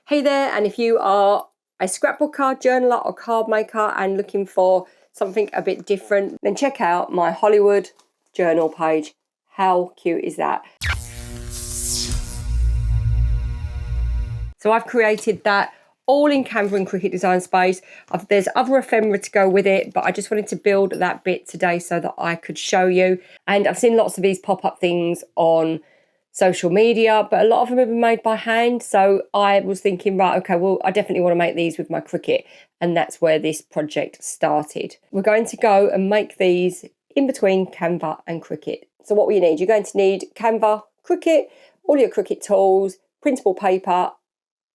Hey there, and if you are a scrapbooker, journaler or card maker and looking for something a bit different, then check out my Hollywood journal page. How cute is that? So I've created that all in Canva and Cricut Design Space. There's other ephemera to go with it, but I just wanted to build that bit today so that I could show you. And I've seen lots of these pop-up things on social media, but a lot of them have been made by hand. So I was thinking, right, okay, well, I definitely want to make these with my Cricut. And that's where this project started. We're going to go and make these in between Canva and Cricut. So what will you need? You're going to need Canva, Cricut, all your Cricut tools, printable paper,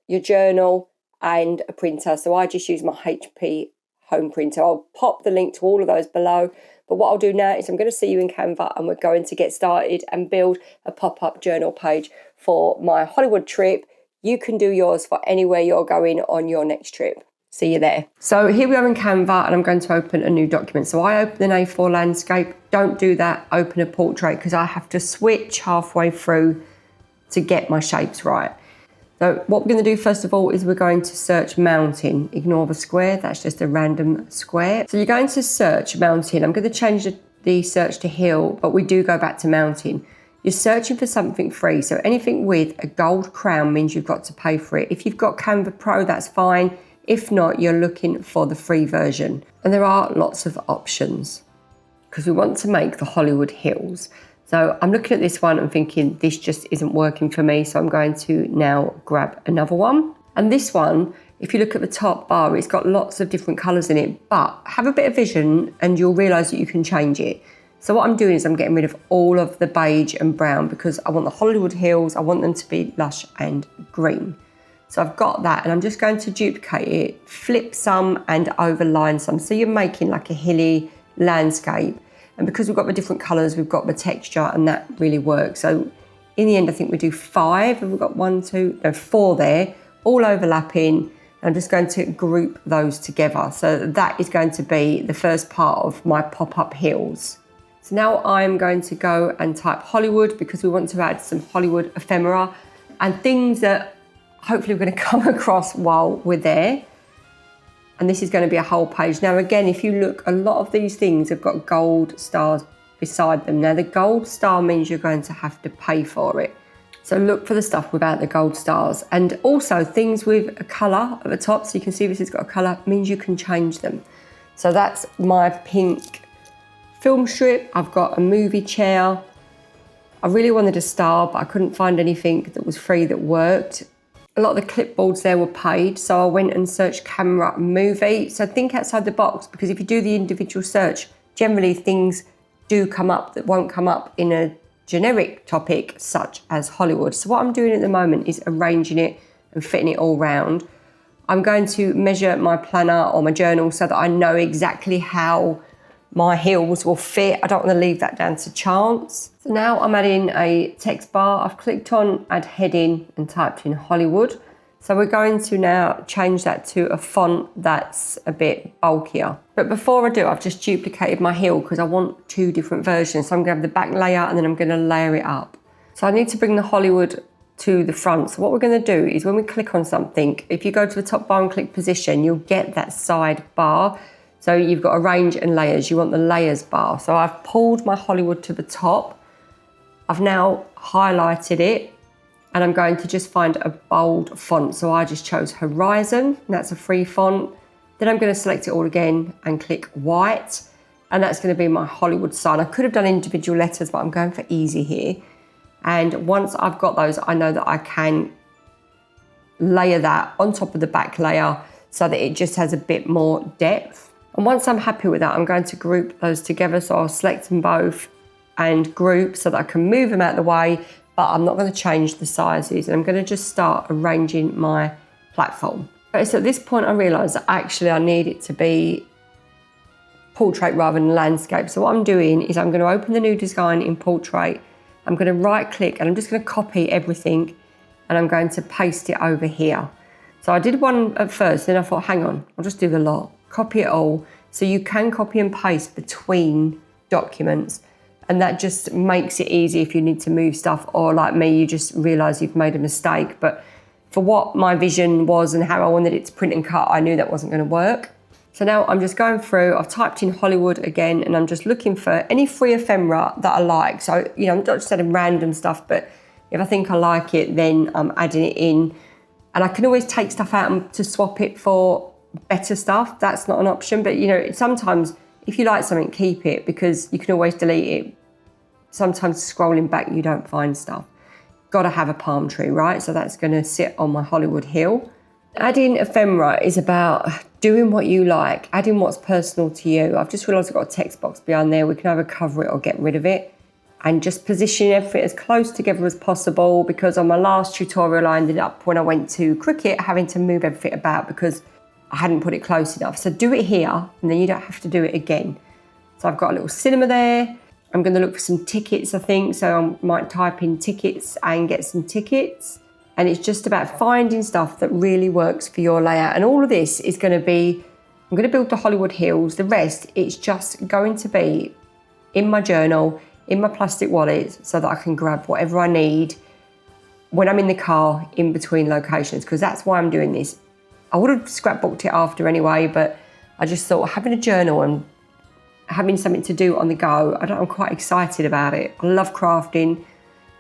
your journal, and a printer. So I just use my HP home printer. I'll pop the link to all of those below. But what I'll do now is I'm going to see you in Canva and we're going to get started and build a pop-up journal page for my Hollywood trip. You can do yours for anywhere you're going on your next trip. See you there. So here we are in Canva and I'm going to open a new document. So I open an A4 landscape. Don't do that. Open a portrait because I have to switch halfway through to get my shapes right. So what we're going to do first of all is we're going to search mountain. Ignore the square, that's just a random square. So you're going to search mountain. I'm going to change the search to hill, but we do go back to mountain. You're searching for something free. So anything with a gold crown means you've got to pay for it. If you've got Canva Pro, that's fine. If not, you're looking for the free version. And there are lots of options because we want to make the Hollywood hills. So I'm looking at this one and thinking this just isn't working for me. So I'm going to now grab another one. And this one, if you look at the top bar, it's got lots of different colours in it, but have a bit of vision and you'll realise that you can change it. So what I'm doing is I'm getting rid of all of the beige and brown because I want the Hollywood hills, I want them to be lush and green. So I've got that and I'm just going to duplicate it, flip some and overline some. So you're making like a hilly landscape. And because we've got the different colours, we've got the texture and that really works. So in the end, I think we do 5. We've got 4 there, all overlapping. I'm just going to group those together. So that is going to be the first part of my pop-up hills. So now I'm going to go and type Hollywood because we want to add some Hollywood ephemera and things that hopefully we're going to come across while we're there. And this is going to be a whole page. Now, again, if you look, a lot of these things have got gold stars beside them. Now, the gold star means you're going to have to pay for it. So look for the stuff without the gold stars. And also things with a colour at the top, so you can see this has got a colour, means you can change them. So that's my pink film strip. I've got a movie chair. I really wanted a star, but I couldn't find anything that was free that worked. A lot of the clipboards there were paid, so I went and searched camera movie. So think outside the box, because if you do the individual search, generally things do come up that won't come up in a generic topic such as Hollywood. So what I'm doing at the moment is arranging it and fitting it all round. I'm going to measure my planner or my journal so that I know exactly how my hills will fit. I don't want to leave that down to chance. So now I'm adding a text bar. I've clicked on add heading and typed in Hollywood. So we're going to now change that to a font that's a bit bulkier. But before I do, I've just duplicated my hill because I want 2 different versions. So I'm going to have the back layer and then I'm going to layer it up. So I need to bring the Hollywood to the front. So what we're going to do is when we click on something, if you go to the top bar and click position, you'll get that side bar. So you've got arrange and layers. You want the layers bar. So I've pulled my Hollywood to the top. I've now highlighted it and I'm going to just find a bold font. So I just chose Horizon, and that's a free font. Then I'm going to select it all again and click white. And that's going to be my Hollywood sign. I could have done individual letters, but I'm going for easy here. And once I've got those, I know that I can layer that on top of the back layer so that it just has a bit more depth. And once I'm happy with that, I'm going to group those together. So I'll select them both and group so that I can move them out of the way, but I'm not going to change the sizes. And I'm going to just start arranging my platform. Okay, so at this point, I realised that actually I need it to be portrait rather than landscape. So what I'm doing is I'm going to open the new design in portrait. I'm going to right click and I'm just going to copy everything and I'm going to paste it over here. So I did one at first, then I thought, hang on, I'll just do the lot. Copy it all. So you can copy and paste between documents and that just makes it easy if you need to move stuff, or like me, you just realise you've made a mistake. But for what my vision was and how I wanted it to print and cut, I knew that wasn't going to work. So now I'm just going through, I've typed in Hollywood again, and I'm just looking for any free ephemera that I like. So, you know, I'm not just adding random stuff, but if I think I like it, then I'm adding it in. And I can always take stuff out to swap it for better stuff. That's not an option, but you know, sometimes if you like something, keep it, because you can always delete it. Sometimes scrolling back, you don't find stuff. Got to have a palm tree, right? So that's going to sit on my Hollywood hill. Adding ephemera is about doing what you like, adding what's personal to you. I've just realised I've got a text box behind there. We can either cover it or get rid of it. And just positioning everything as close together as possible, because on my last tutorial I ended up, when I went to Cricut, having to move everything about because I hadn't put it close enough. So do it here and then you don't have to do it again. So I've got a little cinema there. I'm going to look for some tickets, I think. So I might type in tickets and get some tickets. And it's just about finding stuff that really works for your layout. And all of this is going to be, I'm going to build the Hollywood hills. The rest, it's just going to be in my journal, in my plastic wallet, so that I can grab whatever I need when I'm in the car in between locations, because that's why I'm doing this. I would have scrapbooked it after anyway, but I just thought having a journal and having something to do on the go, I'm quite excited about it. I love crafting,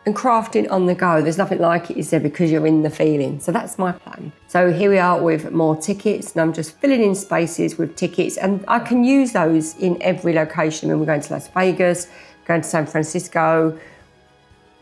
and crafting on the go, there's nothing like it, is there, because you're in the feeling. So that's my plan. So here we are with more tickets, and I'm just filling in spaces with tickets, and I can use those in every location. When we're going to Las Vegas, going to San Francisco,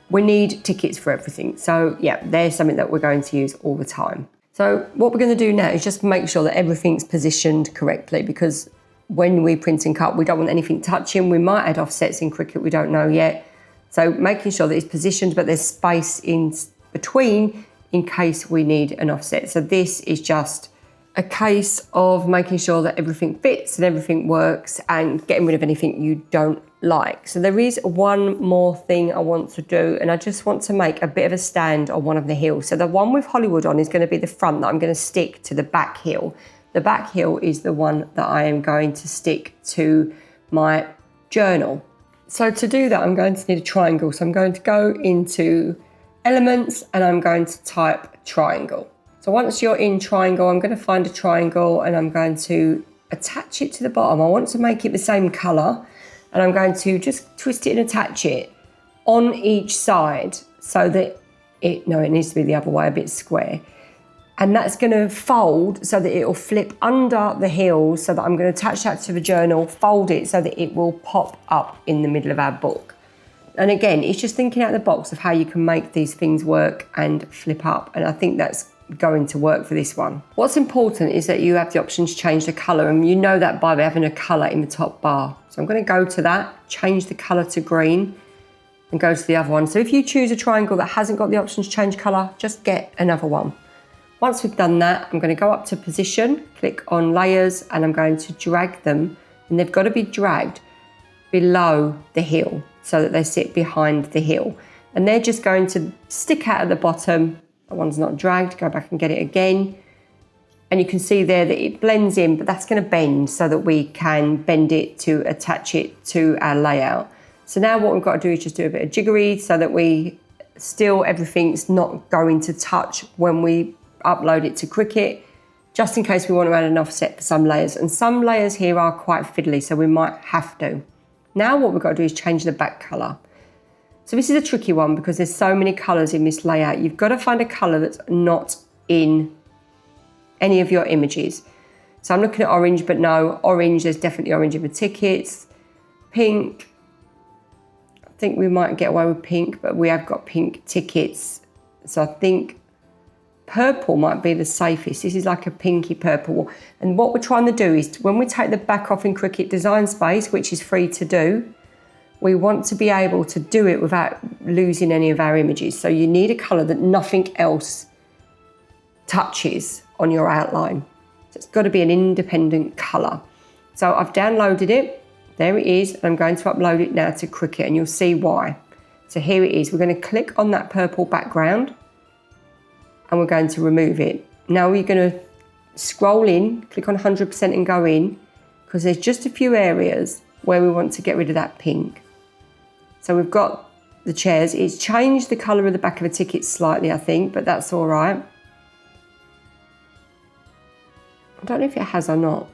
we need tickets for everything. So yeah, there's something that we're going to use all the time. So what we're going to do now is just make sure that everything's positioned correctly, because when we print and cut, we don't want anything touching. We might add offsets in Cricut, we don't know yet. So making sure that it's positioned, but there's space in between in case we need an offset. So this is just a case of making sure that everything fits and everything works, and getting rid of anything you don't like. So there is one more thing I want to do, and I just want to make a bit of a stand on one of the hills. So the one with Hollywood on is going to be the front that I'm going to stick to the back hill. The back hill is the one that I am going to stick to my journal. So to do that, I'm going to need a triangle. So I'm going to go into Elements and I'm going to type triangle. So once you're in triangle, I'm going to find a triangle and I'm going to attach it to the bottom. I want to make it the same colour, and I'm going to just twist it and attach it on each side so that it needs to be the other way, a bit square. And that's going to fold so that it will flip under the hill, so that I'm going to attach that to the journal, fold it so that it will pop up in the middle of our book. And again, it's just thinking out of the box of how you can make these things work and flip up. And I think that's going to work for this one. What's important is that you have the option to change the colour, and you know that by having a colour in the top bar. So I'm going to go to that, change the colour to green, and go to the other one. So if you choose a triangle that hasn't got the option to change colour, just get another one. Once we've done that, I'm going to go up to position, click on layers, and I'm going to drag them, and they've got to be dragged below the hill so that they sit behind the hill. And they're just going to stick out at the bottom. That one's not dragged, go back and get it again. And you can see there that it blends in, but that's going to bend so that we can bend it to attach it to our layout. So now what we've got to do is just do a bit of jiggery so that everything's not going to touch when we upload it to Cricut, just in case we want to add an offset for some layers. And some layers here are quite fiddly, so we might have to. Now what we've got to do is change the back colour. So this is a tricky one because there's so many colours in this layout. You've got to find a colour that's not in any of your images. So I'm looking at orange, but no, orange, there's definitely orange in the tickets. Pink, I think we might get away with pink, but we have got pink tickets. So I think purple might be the safest. This is like a pinky purple. And what we're trying to do is, when we take the back off in Cricut Design Space, which is free to do, we want to be able to do it without losing any of our images. So you need a colour that nothing else touches on your outline. So it's got to be an independent colour. So I've downloaded it. There it is. And I'm going to upload it now to Cricut, and you'll see why. So here it is. We're going to click on that purple background, and we're going to remove it. Now we're going to scroll in, click on 100% and go in, because there's just a few areas where we want to get rid of that pink. So we've got the chairs. It's changed the colour of the back of the ticket slightly, I think, but that's all right. I don't know if it has or not.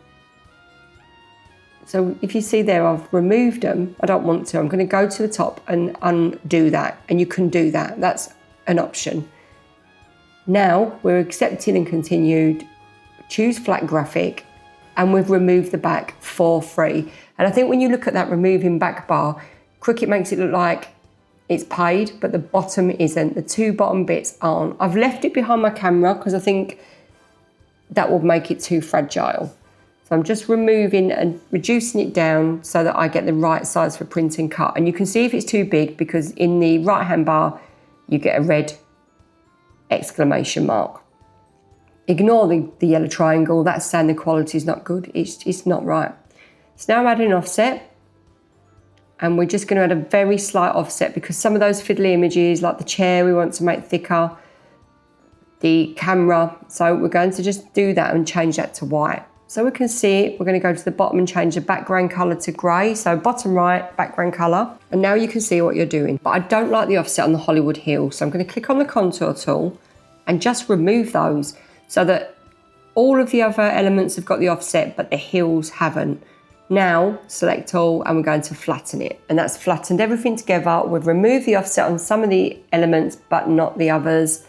So if you see there, I've removed them. I don't want to. I'm going to go to the top and undo that. And you can do that. That's an option. Now we're accepting and continued. Choose flat graphic. And we've removed the back for free. And I think when you look at that removing back bar, Cricut makes it look like it's paid, but the bottom isn't. The two bottom bits aren't. I've left it behind my camera because I think that will make it too fragile. So I'm just removing and reducing it down so that I get the right size for print and cut. And you can see if it's too big because in the right-hand bar, you get a red exclamation mark. Ignore the yellow triangle. That's saying the quality is not good. It's not right. So now I'm adding an offset. And we're just going to add a very slight offset because some of those fiddly images, like the chair, we want to make thicker, the camera. So we're going to just do that and change that to white. So we can see it. We're going to go to the bottom and change the background colour to grey. So bottom right, background colour. And now you can see what you're doing. But I don't like the offset on the Hollywood heel. So I'm going to click on the contour tool and just remove those so that all of the other elements have got the offset, but the heels haven't. Now select all and we're going to flatten it. And that's flattened everything together. We've removed the offset on some of the elements, but not the others.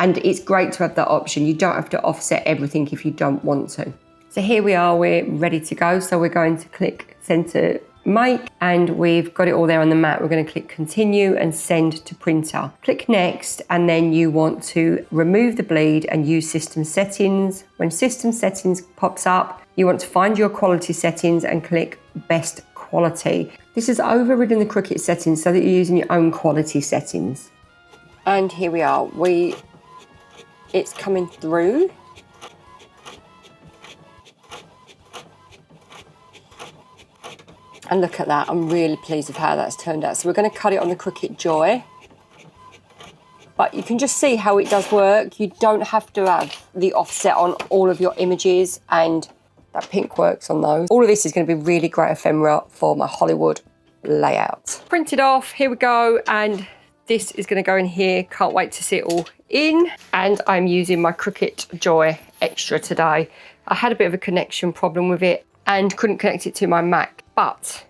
And it's great to have that option. You don't have to offset everything if you don't want to. So here we are, we're ready to go. So we're going to click center make and we've got it all there on the mat. We're going to click continue and send to printer. Click next and then you want to remove the bleed and use system settings. When system settings pops up, you want to find your quality settings and click best quality. This has overridden the Cricut settings so that you're using your own quality settings. And here we are, it's coming through. And look at that, I'm really pleased with how that's turned out. So we're going to cut it on the Cricut Joy. But you can just see how it does work. You don't have to have the offset on all of your images, and that pink works on those. All of this is going to be really great ephemera for my Hollywood layout. Printed off, here we go, and this is going to go in here. Can't wait to see it all in. And I'm using my Cricut Joy Xtra today. I had a bit of a connection problem with it and couldn't connect it to my Mac. But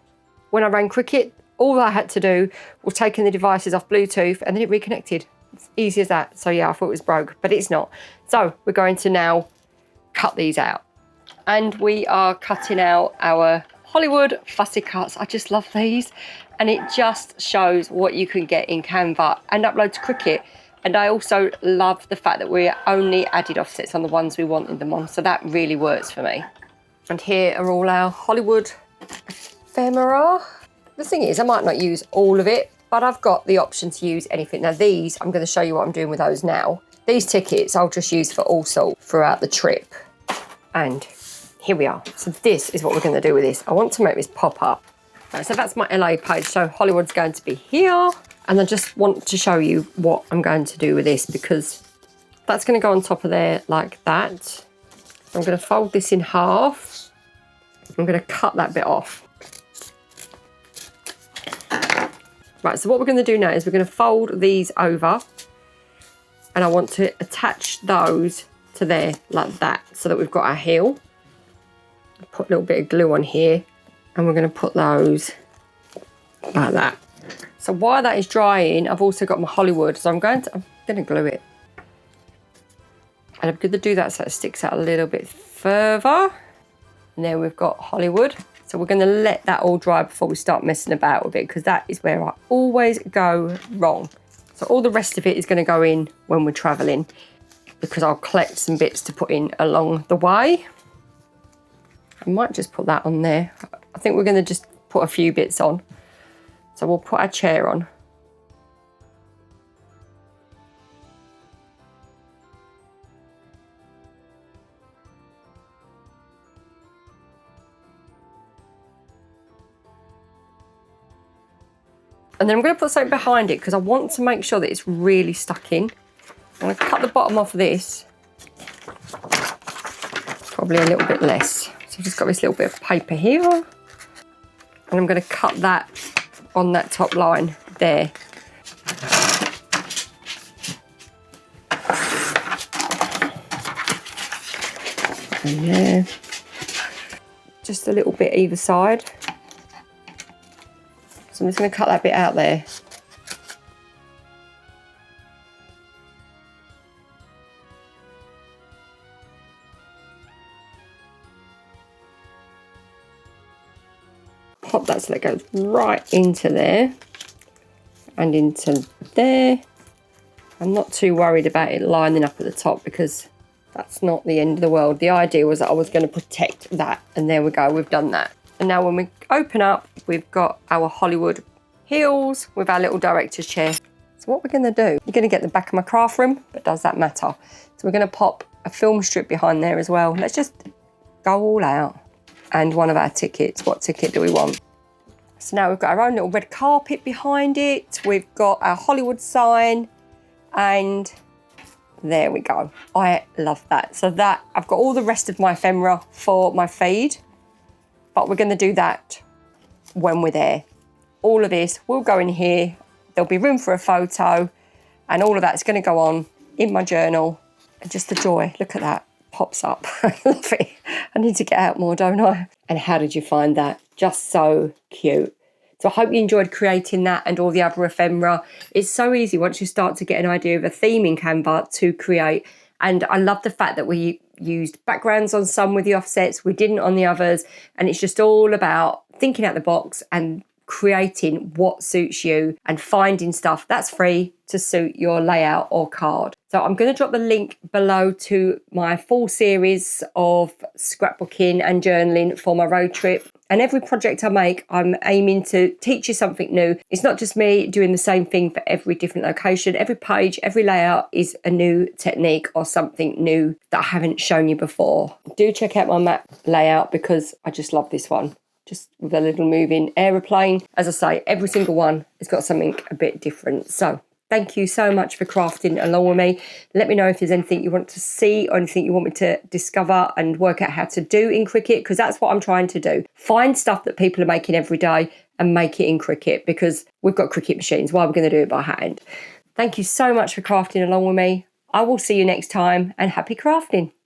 when I ran Cricut, all I had to do was taking the devices off Bluetooth and then it reconnected. It's easy as that. So yeah, I thought it was broke, but it's not. So we're going to now cut these out. And we are cutting out our Hollywood fussy cuts. I just love these. And it just shows what you can get in Canva and upload to Cricut. And I also love the fact that we only added offsets on the ones we wanted them on. So that really works for me. And here are all our Hollywood ephemera. The thing is, I might not use all of it, but I've got the option to use anything. Now these, I'm going to show you what I'm doing with those now. These tickets I'll just use for also throughout the trip. And here we are. So this is what we're going to do with this. I want to make this pop up. Right, so that's my LA page. So Hollywood's going to be here. And I just want to show you what I'm going to do with this because that's going to go on top of there like that. I'm going to fold this in half. I'm going to cut that bit off. Right, so what we're going to do now is we're going to fold these over and I want to attach those to there like that so that we've got our heel. Put a little bit of glue on here and we're going to put those like that. So while that is drying, I've also got my Hollywood, so I'm going to glue it. And I'm going to do that so it sticks out a little bit further. And then we've got Hollywood. So we're going to let that all dry before we start messing about with it because that is where I always go wrong. So all the rest of it is going to go in when we're traveling because I'll collect some bits to put in along the way. I might just put that on there. I think we're going to just put a few bits on. So we'll put our chair on. And then I'm going to put something behind it because I want to make sure that it's really stuck in. I'm going to cut the bottom off of this. Probably a little bit less. So I've just got this little bit of paper here. And I'm going to cut that on that top line there. And there. Just a little bit either side. So I'm just going to cut that bit out there. Pop that so that goes right into there and into there. I'm not too worried about it lining up at the top because that's not the end of the world. The idea was that I was going to protect that, and there we go, we've done that. And now when we open up, we've got our Hollywood heels with our little director's chair. So what we're going to do, you're going to get the back of my craft room, but does that matter? So we're going to pop a film strip behind there as well. Let's just go all out. And one of our tickets. What ticket do we want? So now we've got our own little red carpet behind it. We've got our Hollywood sign, and there we go. I love that. So that, I've got all the rest of my ephemera for my feed, but we're going to do that when we're there. All of this will go in here. There'll be room for a photo, and all of that's going to go on in my journal. And just the joy, look at that. Pops up. I love it. I need to get out more, don't I? And how did you find that? Just so cute. So I hope you enjoyed creating that and all the other ephemera. It's so easy once you start to get an idea of a theme in Canva to create. And I love the fact that we used backgrounds on some with the offsets, we didn't on the others. And it's just all about thinking out the box and creating what suits you and finding stuff that's free to suit your layout or card. So I'm going to drop the link below to my full series of scrapbooking and journaling for my road trip. And every project I make, I'm aiming to teach you something new. It's not just me doing the same thing for every different location. Every page, every layout is a new technique or something new that I haven't shown you before. Do check out my map layout because I just love this one. Just with a little moving aeroplane. As I say, every single one has got something a bit different. So thank you so much for crafting along with me. Let me know if there's anything you want to see or anything you want me to discover and work out how to do in Cricut, because that's what I'm trying to do. Find stuff that people are making every day and make it in Cricut, because we've got Cricut machines. Why are we going to do it by hand? Thank you so much for crafting along with me. I will see you next time, and happy crafting.